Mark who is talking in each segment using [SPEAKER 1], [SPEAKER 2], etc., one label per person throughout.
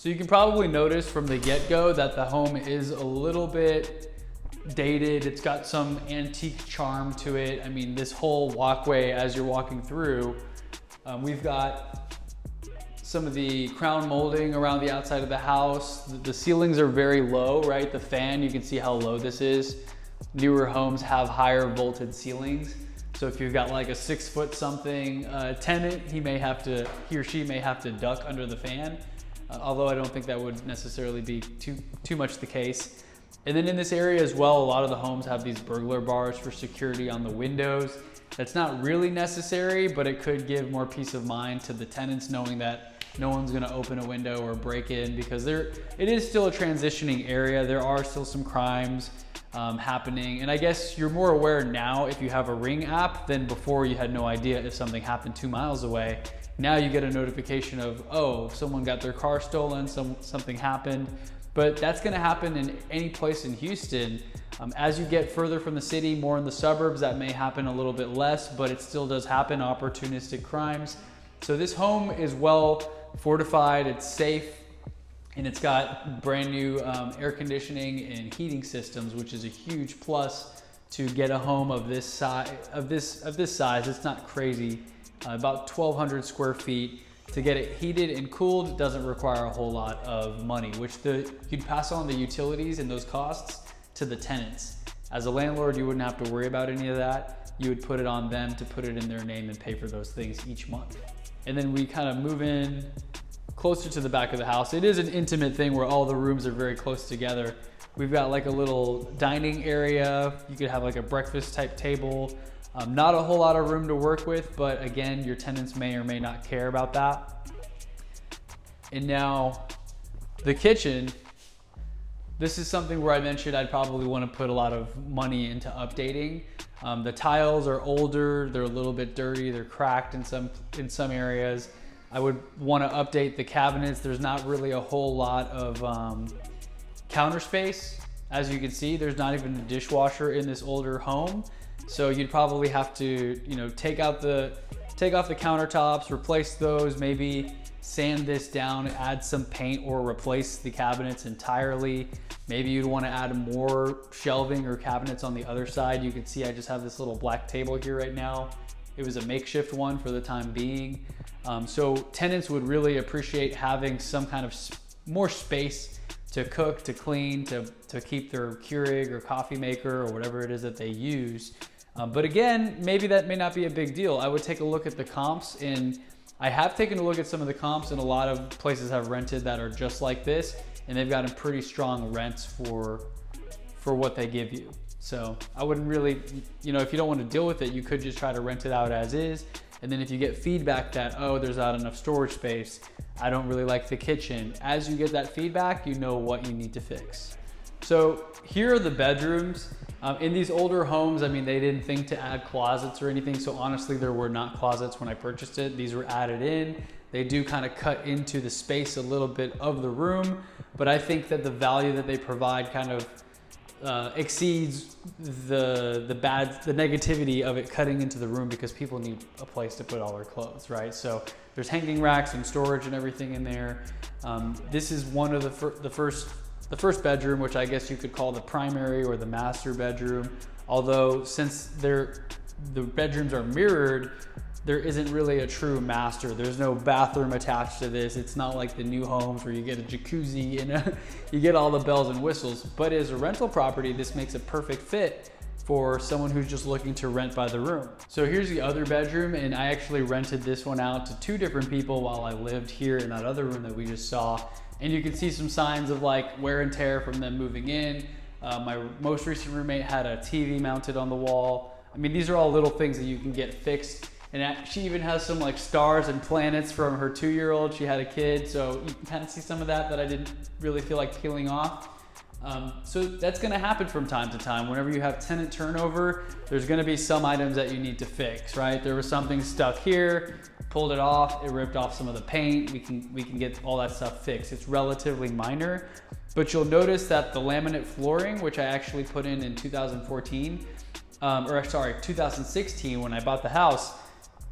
[SPEAKER 1] So you can probably notice from the get-go that the home is a little bit dated. It's got some antique charm to it. I mean, this whole walkway as you're walking through, we've got some of the crown molding around the outside of the house. The ceilings are very low, right? The fan, you can see how low this is. Newer homes have higher vaulted ceilings. So if you've got like a 6 foot something tenant, he or she may have to duck under the fan. Although I don't think that would necessarily be too much the case. And then in this area as well, a lot of the homes have these burglar bars for security on the windows. That's not really necessary, but it could give more peace of mind to the tenants knowing that no one's gonna open a window or break in, because it is still a transitioning area. There are still some crimes happening. And I guess you're more aware now if you have a Ring app than before. You had no idea if something happened 2 miles away. Now you get a notification of, oh, someone got their car stolen, something happened. But that's gonna happen in any place in Houston. As you get further from the city, more in the suburbs, that may happen a little bit less, but it still does happen, opportunistic crimes. So this home is well fortified, it's safe, and it's got brand new air conditioning and heating systems, which is a huge plus to get a home of this size. It's not crazy. About 1,200 square feet. To get it heated and cooled doesn't require a whole lot of money, which you'd pass on the utilities and those costs to the tenants. As a landlord, you wouldn't have to worry about any of that. You would put it on them to put it in their name and pay for those things each month. And then we kind of move in closer to the back of the house. It is an intimate thing where all the rooms are very close together. We've got like a little dining area. You could have like a breakfast type table. Not a whole lot of room to work with, but again, your tenants may or may not care about that. And now the kitchen, this is something where I mentioned I'd probably want to put a lot of money into updating. The tiles are older, they're a little bit dirty, they're cracked in some areas. I would want to update the cabinets. There's not really a whole lot of counter space. As you can see, there's not even a dishwasher in this older home. So you'd probably have to, take off the countertops, replace those, maybe sand this down, add some paint, or replace the cabinets entirely. Maybe you'd want to add more shelving or cabinets on the other side. You can see I just have this little black table here right now. It was a makeshift one for the time being. So tenants would really appreciate having some kind of more space to cook, to clean, to keep their Keurig or coffee maker or whatever it is that they use. But again, maybe that may not be a big deal. I would take a look at the comps, and I have taken a look at some of the comps, and a lot of places have rented that are just like this, and they've gotten pretty strong rents for what they give you. So I wouldn't really, if you don't want to deal with it, you could just try to rent it out as is. And then if you get feedback that, oh, there's not enough storage space, I don't really like the kitchen, as you get that feedback, you know what you need to fix. So here are the bedrooms. In these older homes, I mean, they didn't think to add closets or anything. So honestly, there were not closets when I purchased it. These were added in. They do kind of cut into the space a little bit of the room, but I think that the value that they provide kind of exceeds the negativity of it cutting into the room, because people need a place to put all their clothes, right? So there's hanging racks and storage and everything in there. This is one of the first bedroom, which I guess you could call the primary or the master bedroom. Although since the bedrooms are mirrored, there isn't really a true master. There's no bathroom attached to this. It's not like the new homes where you get a jacuzzi and you get all the bells and whistles. But as a rental property, this makes a perfect fit for someone who's just looking to rent by the room. So here's the other bedroom, and I actually rented this one out to 2 different people while I lived here in that other room that we just saw. And you can see some signs of like wear and tear from them moving in. My most recent roommate had a TV mounted on the wall. I mean, these are all little things that you can get fixed. And she even has some like stars and planets from her 2-year-old. She had a kid, so you can kind of see some of that I didn't really feel like peeling off. So that's gonna happen from time to time. Whenever you have tenant turnover, there's gonna be some items that you need to fix, right? There was something stuck here, pulled it off, it ripped off some of the paint. We can get all that stuff fixed. It's relatively minor, but you'll notice that the laminate flooring, which I actually put in 2014, 2016 when I bought the house,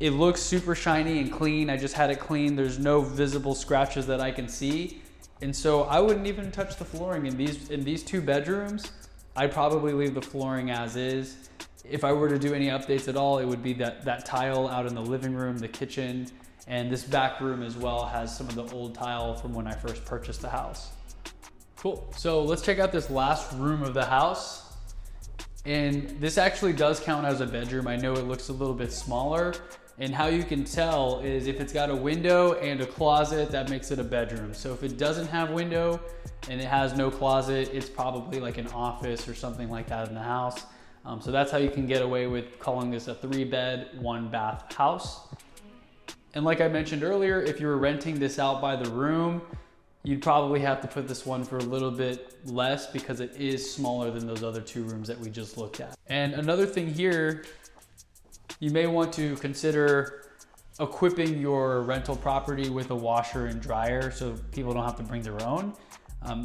[SPEAKER 1] it looks super shiny and clean. I just had it cleaned. There's no visible scratches that I can see. And so I wouldn't even touch the flooring in these 2 bedrooms. I'd probably leave the flooring as is. If I were to do any updates at all, it would be that tile out in the living room, the kitchen, and this back room as well has some of the old tile from when I first purchased the house. Cool, so let's check out this last room of the house. And this actually does count as a bedroom. I know it looks a little bit smaller, and how you can tell is if it's got a window and a closet, that makes it a bedroom. So if it doesn't have window and it has no closet, it's probably like an office or something like that in the house. So that's how you can get away with calling this a 3-bed, 1-bath house. And like I mentioned earlier, if you were renting this out by the room, you'd probably have to put this one for a little bit less because it is smaller than those other 2 rooms that we just looked at. And another thing here, you may want to consider equipping your rental property with a washer and dryer so people don't have to bring their own.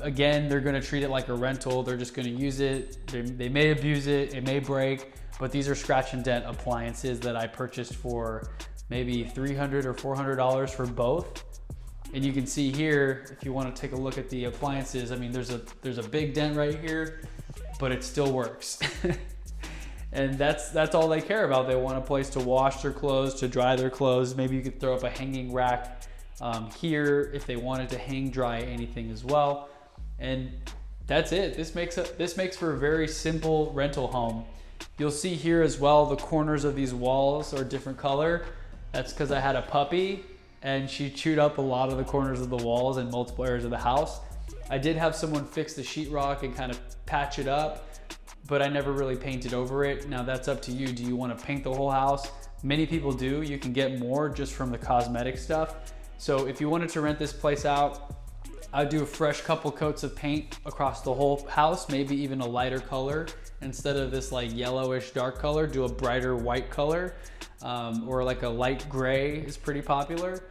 [SPEAKER 1] Again, they're gonna treat it like a rental. They're just gonna use it. They may abuse it, it may break, but these are scratch and dent appliances that I purchased for maybe $300 or $400 for both. And you can see here, if you want to take a look at the appliances, I mean, there's a big dent right here, but it still works. And that's all they care about. They want a place to wash their clothes, to dry their clothes. Maybe you could throw up a hanging rack here if they wanted to hang dry anything as well. And that's it. This makes for a very simple rental home. You'll see here as well, the corners of these walls are different color. That's because I had a puppy and she chewed up a lot of the corners of the walls in multiple areas of the house. I did have someone fix the sheetrock and kind of patch it up, but I never really painted over it. Now that's up to you. Do you want to paint the whole house? Many people do. You can get more just from the cosmetic stuff. So if you wanted to rent this place out, I'd do a fresh couple coats of paint across the whole house, maybe even a lighter color. Instead of this like yellowish dark color, do a brighter white color, or like a light gray is pretty popular.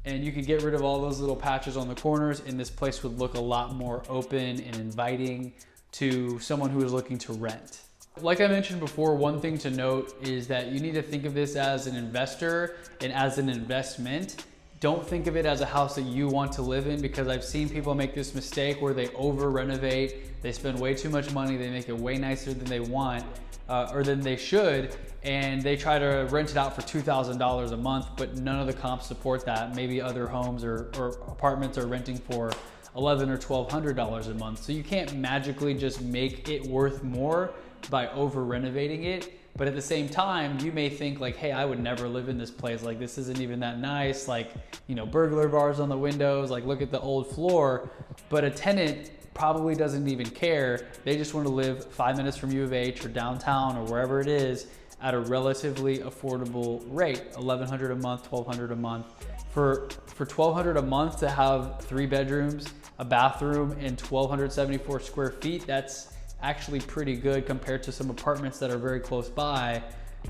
[SPEAKER 1] And you can get rid of all those little patches on the corners, and this place would look a lot more open and inviting to someone who is looking to rent. Like I mentioned before, one thing to note is that you need to think of this as an investor and as an investment. Don't think of it as a house that you want to live in, because I've seen people make this mistake where they over renovate, they spend way too much money, they make it way nicer than they want or than they should, and they try to rent it out for $2,000 a month, but none of the comps support that. Maybe other homes or apartments are renting for $1,100 or $1,200 a month. So you can't magically just make it worth more by over renovating it. But at the same time, you may think like, hey, I would never live in this place. Like, this isn't even that nice. Like, you know, burglar bars on the windows, like look at the old floor. But a tenant probably doesn't even care. They just want to live 5 minutes from U of H or downtown or wherever it is at a relatively affordable rate, $1,100 a month, $1,200 a month. For $1,200 a month to have 3 bedrooms, a bathroom, and 1,274 square feet, that's actually pretty good compared to some apartments that are very close by.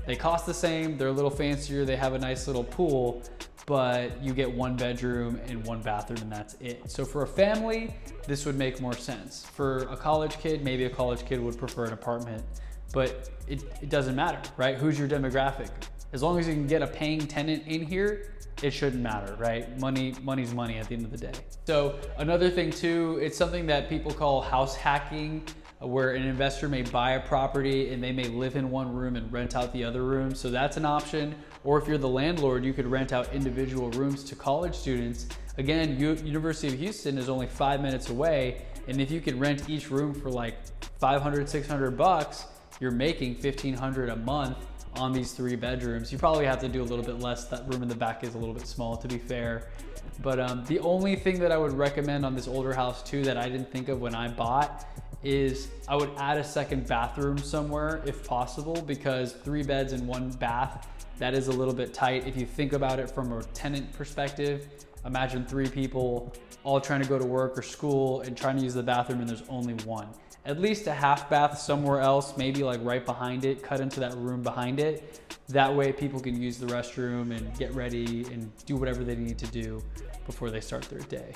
[SPEAKER 1] They cost the same, they're a little fancier, they have a nice little pool, but you get 1 bedroom and 1 bathroom and that's it. So for a family, this would make more sense. For a college kid, maybe a college kid would prefer an apartment, but it doesn't matter, right? Who's your demographic? As long as you can get a paying tenant in here, it shouldn't matter, right? Money's money at the end of the day. So another thing too, it's something that people call house hacking, where an investor may buy a property and they may live in one room and rent out the other room. So that's an option. Or if you're the landlord, you could rent out individual rooms to college students. Again, University of Houston is only 5 minutes away. And if you could rent each room for like $500, $600, you're making $1,500 a month on these 3 bedrooms. You probably have to do a little bit less. That room in the back is a little bit small, to be fair. But the only thing that I would recommend on this older house too that I didn't think of when I bought is I would add a second bathroom somewhere if possible, because 3 beds and 1 bath, that is a little bit tight. If you think about it from a tenant perspective, imagine 3 people all trying to go to work or school and trying to use the bathroom and there's only 1. At least a half bath somewhere else, maybe like right behind it, cut into that room behind it. That way people can use the restroom and get ready and do whatever they need to do before they start their day.